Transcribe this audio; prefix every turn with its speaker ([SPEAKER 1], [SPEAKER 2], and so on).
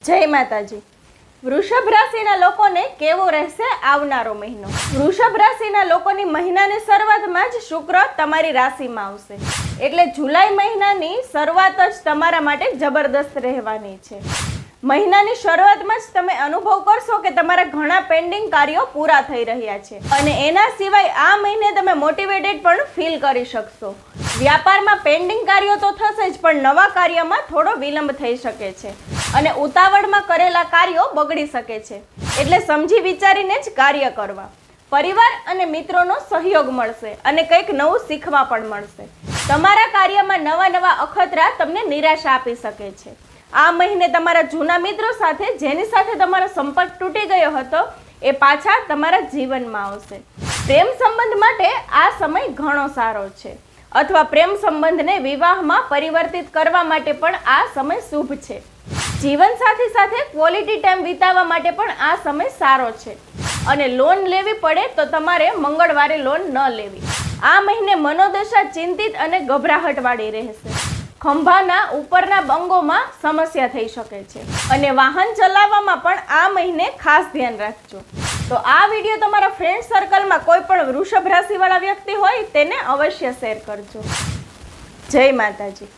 [SPEAKER 1] જય માતાજી। વૃષભ રાશિના લોકોને કેવો રહેશે આવનારો મહિનો? વૃષભ રાશિના લોકોની મહિનાની શરૂઆતમાં જ શુક્ર તમારી રાશિમાં આવશે, એટલે જુલાઈ મહિનાની શરૂઆત જ તમારા માટે જબરદસ્ત રહેવાની છે। મહિનાની શરૂઆતમાં જ તમે અનુભવ કરશો કે તમારા ઘણા પેન્ડિંગ કાર્યો પૂરા થઈ રહ્યા છે, અને એના સિવાય આ મહિને તમે મોટિવેટેડ પણ ફીલ કરી શકશો। વ્યાપારમાં પેન્ડિંગ કાર્યો તો થશે જ, પણ નવા કાર્યમાં થોડો વિલંબ થઈ શકે છે અને ઉતાવળમાં કરેલા કાર્યો બગડી શકે છે, એટલે સમજી વિચારીને જ કાર્ય કરવા। પરિવાર અને મિત્રોનો સહયોગ મળશે અને કંઈક નવું શીખવા પણ મળશે। તમારા કાર્યમાં નવા અખતરા તમને નિરાશા આપી શકે છે। આ મહિને તમારા જૂના મિત્રો સાથે જેની સાથે તમારો સંપર્ક તૂટી ગયો હતો એ પાછા તમારા જીવનમાં આવશે। પ્રેમ સંબંધ માટે આ સમય ઘણો સારો છે, અથવા પ્રેમ સંબંધને વિવાહમાં પરિવર્તિત કરવા માટે પણ આ સમય શુભ છે। જીવનસાથી સાથે ક્વોલિટી ટાઈમ વિતાવવા માટે પણ આ સમય સારો છે, અને લોન લેવી પડે તો તમારે મંગળવારે લોન ન લેવી। આ મહિને મનોદશા ચિંતિત અને ગભરાહટવાળી રહેશે। ખંભાના ઉપરના અંગોમાં સમસ્યા થઈ શકે છે, અને વાહન ચલાવવામાં પણ આ મહિને ખાસ ધ્યાન રાખજો। તો આ વિડીયો તમારા ફ્રેન્ડ સર્કલમાં કોઈ પણ વૃષભ રાશિવાળા વ્યક્તિ હોય તેને અવશ્ય શેર કરજો। જય માતાજી।